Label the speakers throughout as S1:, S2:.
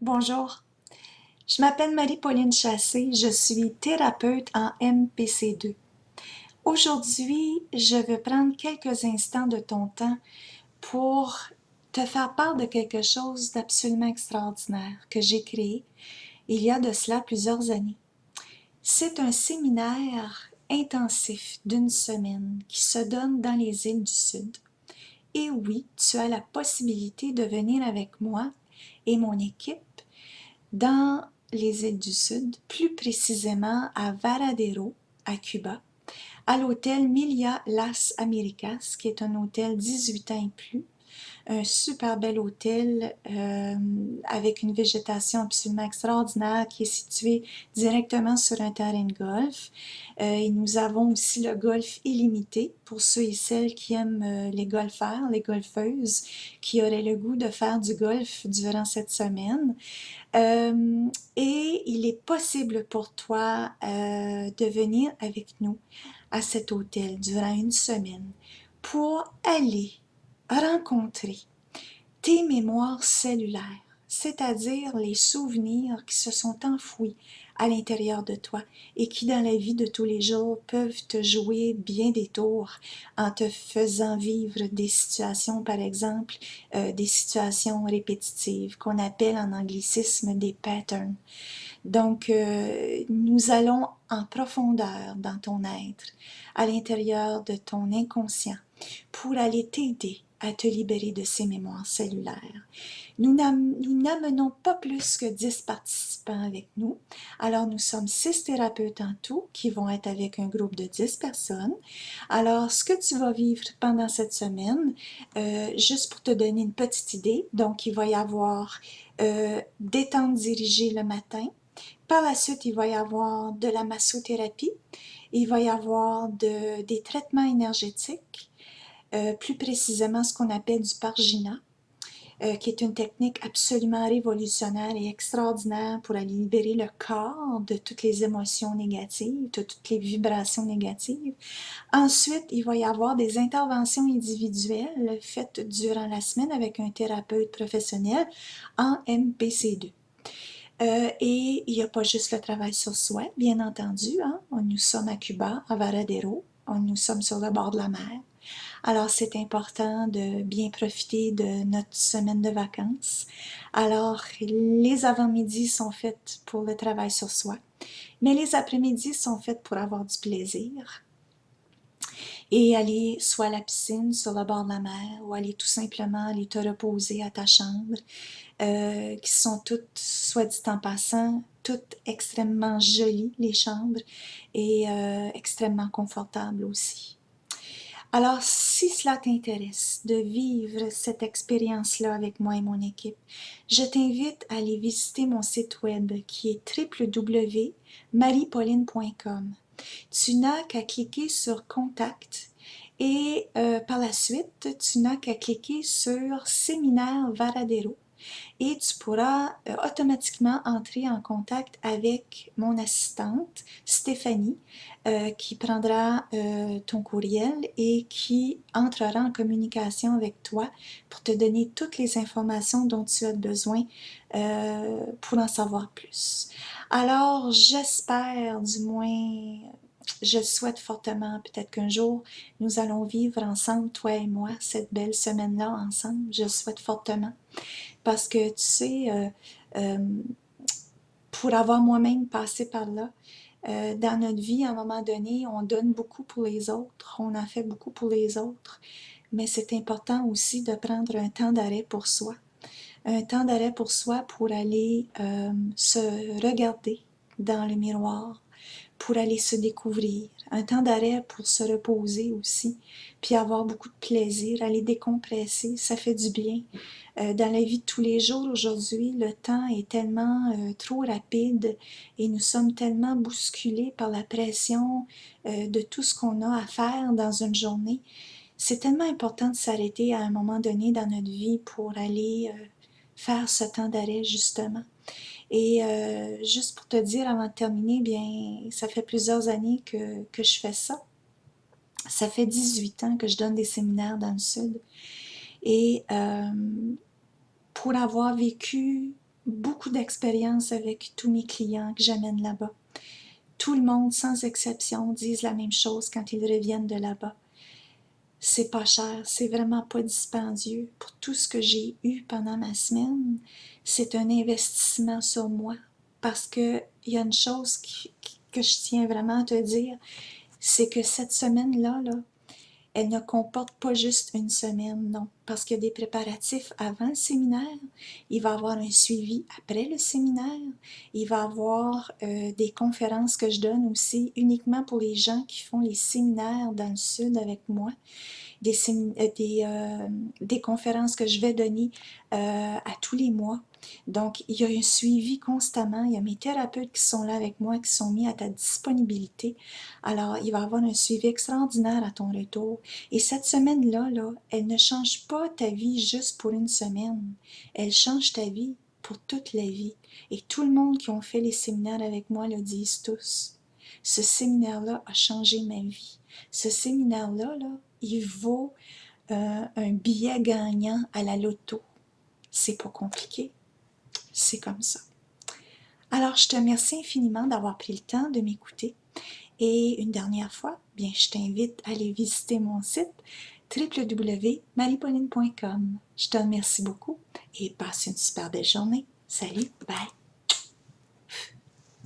S1: Bonjour, je m'appelle Marie-Pauline Chassé, je suis thérapeute en MPC2. Aujourd'hui, je veux prendre quelques instants de ton temps pour te faire part de quelque chose d'absolument extraordinaire que j'ai créé il y a de cela plusieurs années. C'est un séminaire intensif d'une semaine qui se donne dans les îles du Sud. Et oui, tu as la possibilité de venir avec moi et mon équipe dans les îles du Sud, plus précisément à Varadero, à Cuba, à l'hôtel Milia Las Américas, qui est un hôtel 18 ans et plus, un super bel hôtel avec une végétation absolument extraordinaire qui est situé directement sur un terrain de golf. Et nous avons aussi le golf illimité pour ceux et celles qui aiment les golfeurs, les golfeuses, qui auraient le goût de faire du golf durant cette semaine. Et il est possible pour toi de venir avec nous à cet hôtel durant une semaine pour aller rencontrer tes mémoires cellulaires, c'est-à-dire les souvenirs qui se sont enfouis à l'intérieur de toi et qui, dans la vie de tous les jours, peuvent te jouer bien des tours en te faisant vivre des situations, par exemple, des situations répétitives qu'on appelle en anglicisme des patterns. Donc, nous allons en profondeur dans ton être, à l'intérieur de ton inconscient, pour aller t'aider à te libérer de ces mémoires cellulaires. Nous n'amenons pas plus que 10 participants avec nous. Alors, nous sommes 6 thérapeutes en tout qui vont être avec un groupe de 10 personnes. Alors, ce que tu vas vivre pendant cette semaine, juste pour te donner une petite idée, donc il va y avoir détente dirigée le matin. Par la suite, il va y avoir de la massothérapie, il va y avoir des traitements énergétiques, plus précisément ce qu'on appelle du Parjina, qui est une technique absolument révolutionnaire et extraordinaire pour aller libérer le corps de toutes les émotions négatives, de toutes les vibrations négatives. Ensuite, il va y avoir des interventions individuelles faites durant la semaine avec un thérapeute professionnel en MPC2. Et il n'y a pas juste le travail sur soi, bien entendu. Hein? Nous sommes à Cuba, à Varadero. Nous sommes sur le bord de la mer. Alors, c'est important de bien profiter de notre semaine de vacances. Alors, les avant-midi sont faits pour le travail sur soi, mais les après-midi sont faits pour avoir du plaisir et aller soit à la piscine, sur le bord de la mer, ou aller tout simplement aller te reposer à ta chambre, qui sont toutes, soit dit en passant, toutes extrêmement jolies, les chambres, et extrêmement confortables aussi. Alors, si cela t'intéresse de vivre cette expérience-là avec moi et mon équipe, je t'invite à aller visiter mon site web qui est www.mariepauline.com. Tu n'as qu'à cliquer sur Contact et par la suite, tu n'as qu'à cliquer sur Séminaire Varadero et tu pourras automatiquement entrer en contact avec mon assistante Stéphanie qui prendra ton courriel et qui entrera en communication avec toi pour te donner toutes les informations dont tu as besoin pour en savoir plus. Alors, j'espère, du moins, je souhaite fortement peut-être qu'un jour, nous allons vivre ensemble, toi et moi, cette belle semaine-là ensemble. Je souhaite fortement. Parce que, tu sais, euh, pour avoir moi-même passé par là, dans notre vie, à un moment donné, on donne beaucoup pour les autres, on en fait beaucoup pour les autres, mais c'est important aussi de prendre un temps d'arrêt pour soi. Un temps d'arrêt pour soi pour aller se regarder dans le miroir, pour aller se découvrir, un temps d'arrêt pour se reposer aussi, puis avoir beaucoup de plaisir, aller décompresser, ça fait du bien. Dans la vie de tous les jours aujourd'hui, le temps est tellement trop rapide et nous sommes tellement bousculés par la pression de tout ce qu'on a à faire dans une journée. C'est tellement important de s'arrêter à un moment donné dans notre vie pour aller faire ce temps d'arrêt justement. Et juste pour te dire avant de terminer, bien, ça fait plusieurs années que je fais ça. Ça fait 18 ans que je donne des séminaires dans le Sud. Et pour avoir vécu beaucoup d'expérience avec tous mes clients que j'amène là-bas. Tout le monde, sans exception, disent la même chose quand ils reviennent de là-bas. C'est pas cher, c'est vraiment pas dispendieux. Pour tout ce que j'ai eu pendant ma semaine, c'est un investissement sur moi. Parce que il y a une chose que je tiens vraiment à te dire, c'est que cette semaine-là, là, elle ne comporte pas juste une semaine, non, parce qu'il y a des préparatifs avant le séminaire, il va y avoir un suivi après le séminaire, il va y avoir des conférences que je donne aussi uniquement pour les gens qui font les séminaires dans le sud avec moi, des conférences que je vais donner à tous les mois. Donc, il y a un suivi constamment. Il y a mes thérapeutes qui sont là avec moi, qui sont mis à ta disponibilité. Alors, il va y avoir un suivi extraordinaire à ton retour. Et cette semaine-là, là, elle ne change pas ta vie juste pour une semaine. Elle change ta vie pour toute la vie. Et tout le monde qui ont fait les séminaires avec moi le disent tous. Ce séminaire-là a changé ma vie. Ce séminaire-là, là, il vaut un billet gagnant à la loto. C'est pas compliqué. C'est comme ça. Alors, je te remercie infiniment d'avoir pris le temps de m'écouter. Et une dernière fois, bien, je t'invite à aller visiter mon site www.maripauline.com. Je te remercie beaucoup et passe une super belle journée. Salut, bye.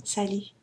S1: Salut.